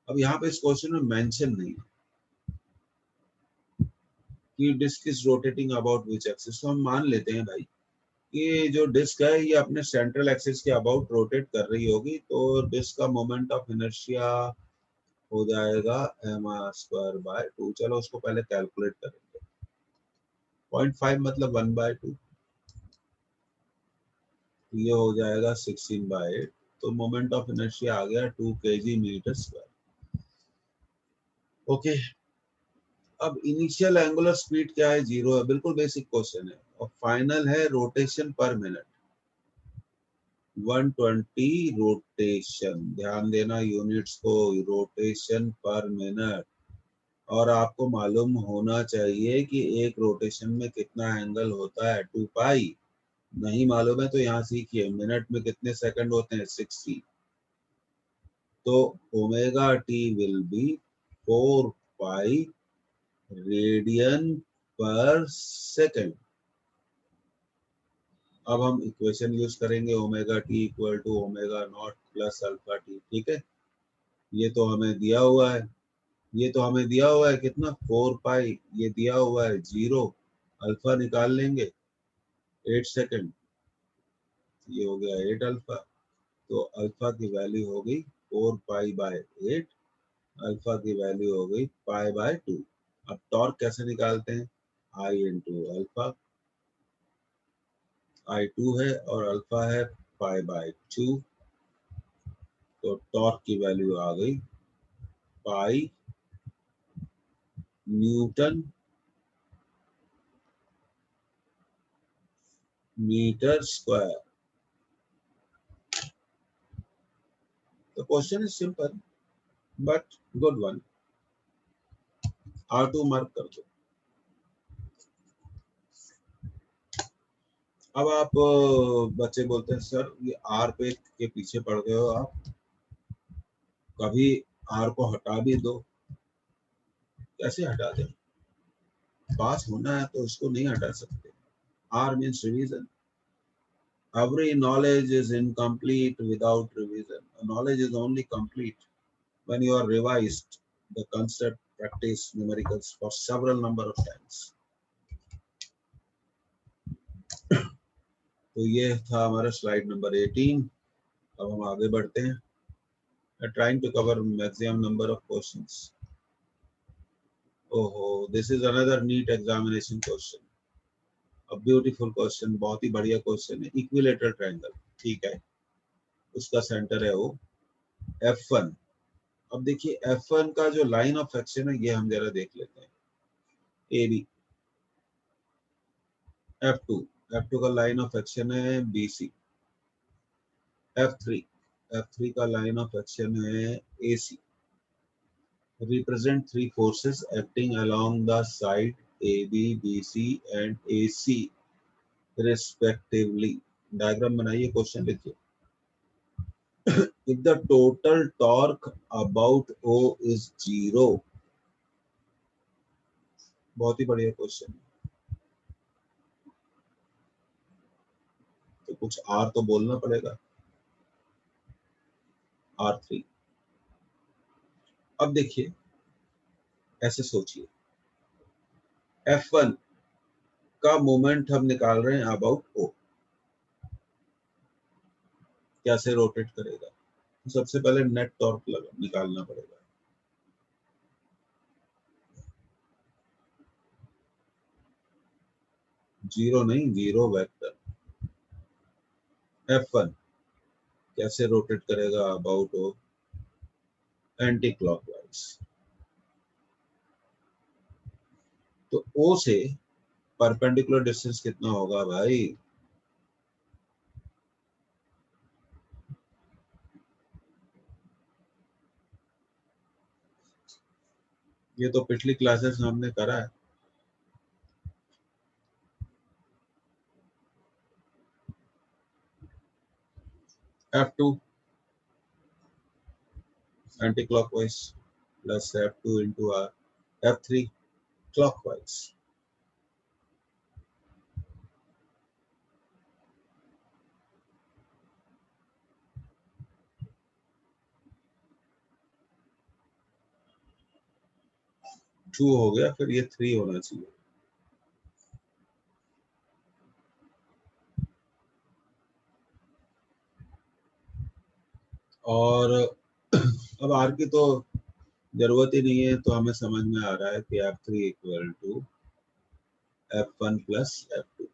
अब यहाँ पे इस क्वेश्चन में मेंशन नहीं है कि disc is rotating about which axis, तो हम मान लेते हैं भाई कि जो डिस्क है ये अपने सेंट्रल एक्सिस के अबाउट रोटेट कर रही होगी, तो डिस्क का मोमेंट ऑफ इनर्शिया हो जाएगा mr स्क्वायर बाय 2। चलो उसको पहले कैलकुलेट करेंगे। 0.5 मतलब 1/2, ये हो जाएगा 16/8। तो मोमेंट ऑफ इनर्शिया आ गया 2 kg मीटर स्क्वायर। ओके, अब इनिशियल एंगुलर स्पीड क्या है, 0 है, बिल्कुल बेसिक क्वेश्चन है। और फाइनल है रोटेशन पर मिनट 120 रोटेशन, ध्यान देना यूनिट्स को, रोटेशन पर मिनट। और आपको मालूम होना चाहिए कि एक रोटेशन में कितना एंगल होता है, 2 पाई। नहीं मालूम है तो यहाँ सीखिए, मिनट में कितने सेकंड होते हैं, 60। तो omega T will be 4 pi radian पर सेकंड। अब हम इक्वेशन यूज करेंगे, omega T equal to omega naught plus alpha T, ठीक है। ये तो हमें दिया हुआ है, ये तो हमें दिया हुआ है कितना, 4 पाई, ये दिया हुआ है 0, अल्फा निकाल लेंगे 8 सेकंड, ये हो गया 8 अल्फा। तो अल्फा की वैल्यू हो गई 4 पाई बाय 8, अल्फा की वैल्यू हो गई पाई बाय 2। अब टॉर्क कैसे निकालते हैं, आई इंटू अल्फा, आई 2 है और अल्फा है पाई बाय 2। तो टॉर्क की वैल्यू आ गई pi newton metre square The question is simple but good one. R2 mark कर दो. अब आप बच्चे बोलते हैं सर ये आर पे के पीछे पड़ गए हो आप, कभी आर को हटा भी दो. कैसे हटा दें? पास होना है तो इसको नहीं हटा सकते. R means revision. Every knowledge is incomplete without revision. Knowledge is only complete when you are revised the concept, practice numericals for several number of times. तो ये था हमारा स्लाइड नंबर 18. अब हम आगे बढ़ते हैं. Trying to cover maximum number of questions. Oh, this is another neat examination question. A beautiful question, बहुत ही बढ़िया क्वेश्चन है. इक्विलेटरल ट्रायंगल, ठीक है, उसका सेंटर है वो F1. अब देखिए F1 का जो लाइन ऑफ एक्शन है ये हम जरा देख लेते हैं. AB, F2 का लाइन ऑफ एक्शन है BC. F3 का लाइन ऑफ एक्शन है AC. Represent three forces acting along the side AB, BC and AC respectively. Diagram बनाइए, क्वेश्चन लिखिए. If the total torque about O is 0, बहुत ही बढ़िया question. तो कुछ R तो बोलना पड़ेगा. R3. अब देखिए ऐसे सोचिए, F1 का मोमेंट हम निकाल रहे हैं अबाउट O. कैसे रोटेट करेगा? तो सबसे पहले नेट टॉर्क निकालना पड़ेगा. जीरो नहीं, जीरो वेक्टर. F1 कैसे रोटेट करेगा अबाउट O? Anti clockwise. तो O से परपेंडिकुलर डिस्टेंस कितना होगा भाई? ये तो पिछली क्लासेस में हमने करा है. F2 anti clockwise plus F2 into R. F3 clockwise. Two हो गया, फिर ये 3 होना चाहिए. और अब आर की तो जरूरत ही नहीं है, तो हमें समझ में आ रहा है कि F3 equal to F1 plus F2.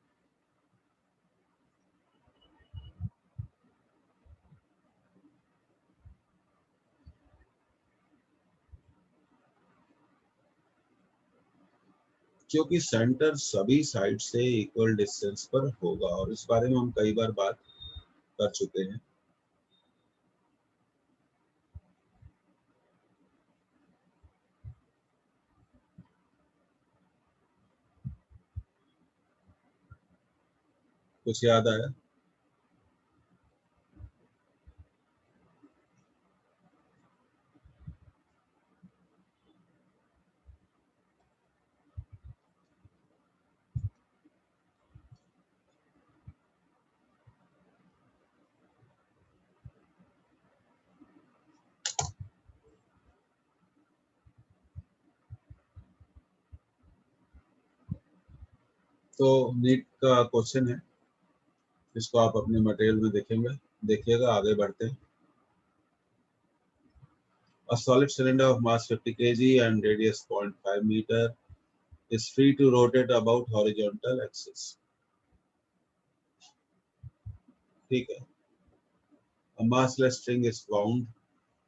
क्योंकि सेंटर सभी साइड से इक्वल डिस्टेंस पर होगा, और इस बारे में हम कई बार बात कर चुके हैं. कुछ याद आया? तो नीट का क्वेश्चन है, इसको आप अपने मटेरियल में देखेंगे. देखिएगा, आगे बढ़ते हैं. A solid cylinder of mass 50 kg and radius 0.5 meter is free to rotate about horizontal axis. ठीक है. A massless string is wound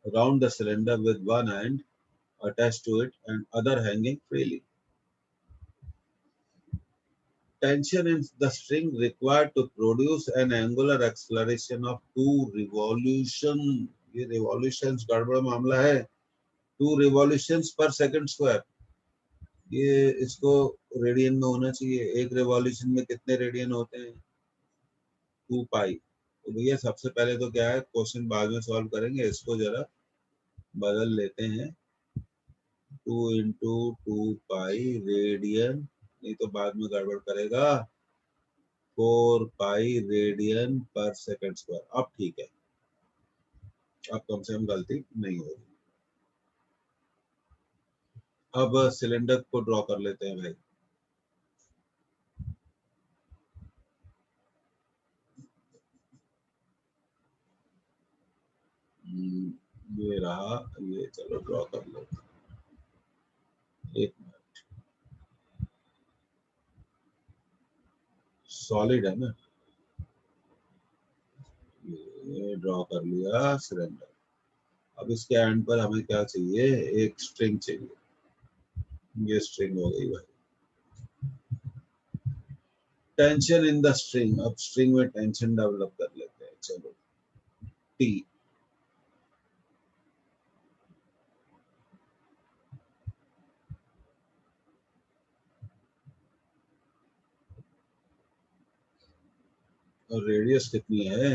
around the cylinder with one end attached to it and other hanging freely. Tension in the string required to produce an angular acceleration of 2 revolution. ये revolutions गड़बड़ मामला है। 2 revolutions पर second square, ये इसको radian में होना चाहिए। एक रिवॉल्यूशन में कितने रेडियन होते हैं? 2 पाई। तो भैया सबसे पहले तो क्या है, क्वेश्चन बाद में सॉल्व करेंगे, इसको जरा बदल लेते हैं। 2 इंटू 2 पाई रेडियन, नहीं तो बाद में गड़बड़ करेगा। 4 पाई रेडियन पर सेकंड स्क्वायर। अब ठीक है, अब कम से कम गलती नहीं होगी। अब सिलेंडर को ड्रॉ कर लेते हैं भाई। ये रहा, ये चलो ड्रॉ कर लो। एक मिनट, सॉलिड है ना, ये ड्रॉ कर लिया सिलेंडर। अब इसके एंड पर हमें क्या चाहिए, एक स्ट्रिंग चाहिए। ये स्ट्रिंग हो गई भाई। टेंशन इन द स्ट्रिंग, अब स्ट्रिंग में टेंशन डेवलप कर लेते हैं। चलो टी, और रेडियस कितनी है?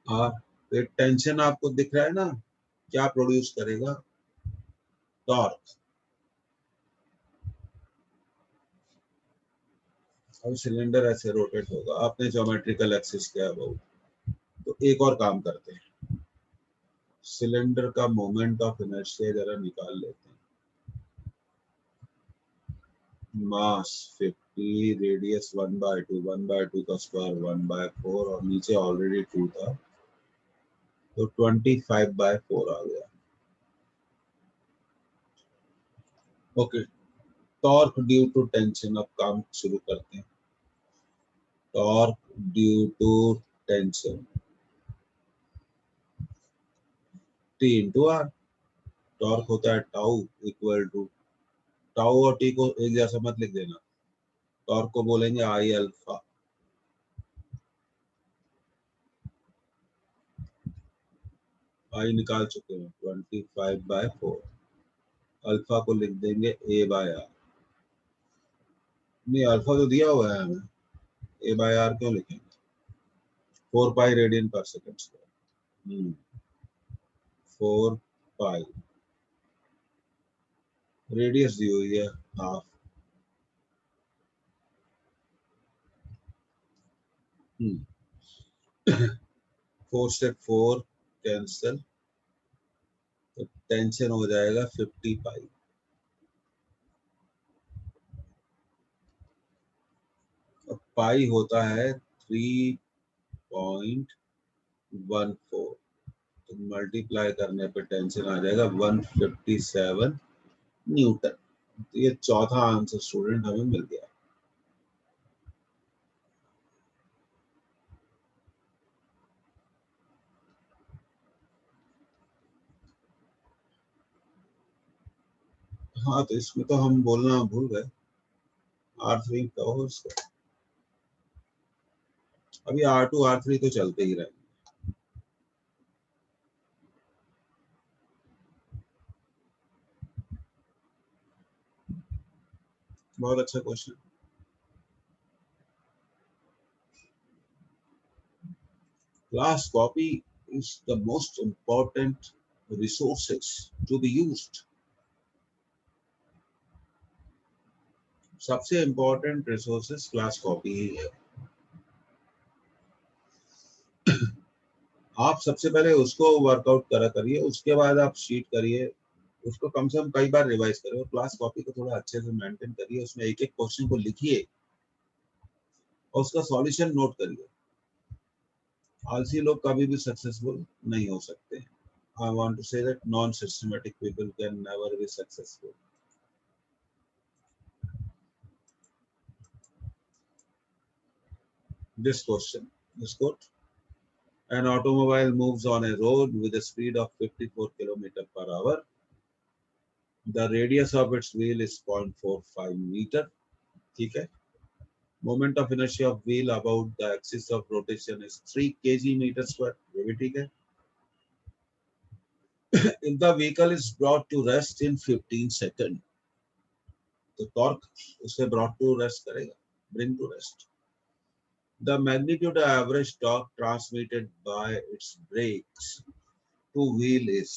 हाँ, तो टेंशन आपको दिख रहा है ना, क्या प्रोड्यूस करेगा? टॉर्क। अब सिलेंडर ऐसे रोटेट होगा। आपने ज्योमेट्रिकल एक्सिस किया बहुत, तो एक और काम करते हैं, सिलेंडर का मोमेंट ऑफ इनर्शिया जरा निकाल लेते हैं। मास 50, रेडियस 1/2, 1/2 का स्क्वायर 1/4, और नीचे ऑलरेडी 2 था, तो 25/4 आ गया। Okay, torque due to tension, अब काम शुरू करते हैं। Torque due to tension, T into R. Torque होता है टाउ इक्वल टू, टाउ और टी को एक जैसा मत लिख देना, टॉर्क को बोलेंगे आई अल्फा। आई निकाल चुके हैं, 25/4। अल्फा को लिख देंगे A/R। नहीं, अल्फा तो दिया हुआ है हमें, A/R क्यों लिखेंगे? 4 पाई रेडियन पर सेकंड स्क्वायर। 4 पाई, रेडियस दी हुई है हाफ। 4 से 4 कैंसिल, तो टेंशन हो जाएगा 50 पाई। अब पाई होता है 3.14, तो मल्टीप्लाई करने पे टेंशन आ जाएगा 157 न्यूटन। तो ये चौथा आंसर स्टूडेंट हमें मिल गया। हाँ, तो इसमें तो हम बोलना भूल गए, R3 कहो इसको। अभी R2 R3 तो चलते ही रहेंगे। बहुत अच्छा question. Class copy is the most important resources to be used. सबसे इम्पोर्टेंट रिसोर्सेस क्लास कॉपी ही है। आप सबसे पहले उसको वर्कआउट करा करिए, उसके बाद आप शीट करिए, उसको कम से कम कई बार रिवाइज करिए, और क्लास कॉपी को थोड़ा अच्छे से मेंटेन करिए, उसमें एक एक क्वेश्चन को लिखिए और उसका सॉल्यूशन नोट करिए। आलसी लोग कभी भी सक्सेसफुल नहीं हो सकते। I want to say that non-systematic people can never be successful. This question is good. An automobile moves on a road with a speed of 54 km/h. The radius of its wheel is 0.45 meter. ठीक है, moment of inertia of wheel about the axis of rotation is 3 kg metre square, ये भी ठीक है। if the vehicle is brought to rest in 15 seconds, तो torque उसे brought to rest करेगा, bring to rest. The magnitude of average torque transmitted by its brakes to wheel is,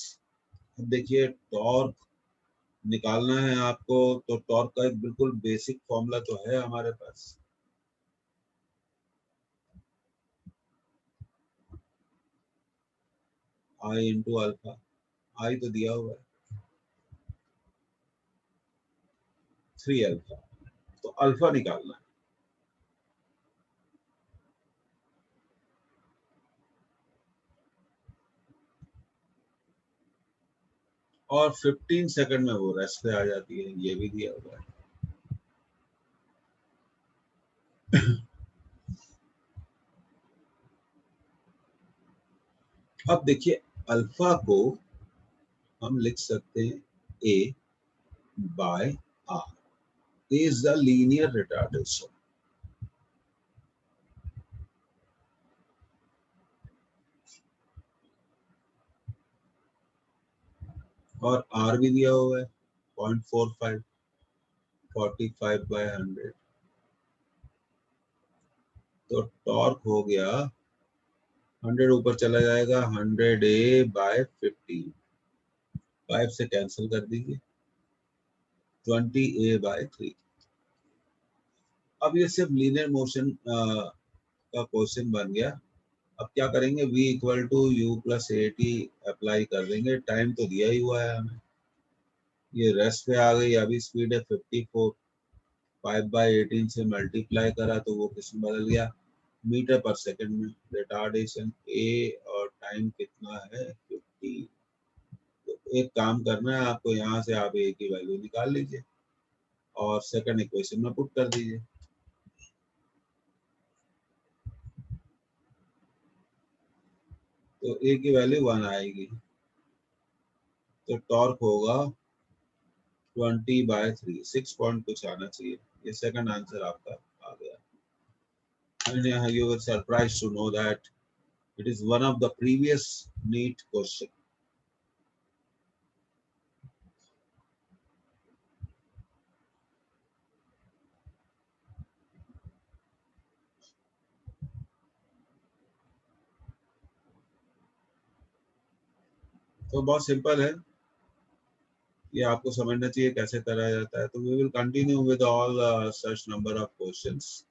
अब देखिए torque निकालना है आपको, तो टॉर्क का एक बिल्कुल बेसिक फॉर्मूला तो है हमारे पास, आई इंटू अल्फा, आई तो दिया हुआ है 3 अल्फा, तो अल्फा निकालना है। और 15 सेकंड में वो रेस्ट पे आ जाती है, ये भी दिया हुआ है। अब देखिए अल्फा को हम लिख सकते हैं A by R, A is the linear retardation, और आर भी दिया हुआ है 0.45, 45/100, तो टॉर्क हो गया 100 ऊपर चला जाएगा 100A/15, 5 से कैंसिल कर दीजिए 20A/3। अब ये सिर्फ लीनियर मोशन का क्वेश्चन बन गया। अब क्या करेंगे, v equal to U plus A T apply कर देंगे, टाइम तो दिया ही हुआ है हमें, ये रेस्ट पे आ गई, अभी स्पीड है 54, 5/18 से मल्टीप्लाई करा तो वो किसमें बदल गया, मीटर पर सेकंड में। रिटार्डेशन ए और टाइम कितना है 50। तो एक काम करना है आपको, यहाँ से आप ए की वैल्यू निकाल लीजिए और सेकंड इक्वेशन में पुट कर दीजिए। तो ए की वैल्यू 1 आएगी, तो टॉर्क होगा 20/3, 6 पॉइंट कुछ आना चाहिए। ये सेकंड आंसर आपका आ गया। And you were surprised to know that it is one of the previous NEET question. तो बहुत सिंपल है, ये आपको समझना चाहिए कैसे करा जाता है। तो we will continue with all such number of questions.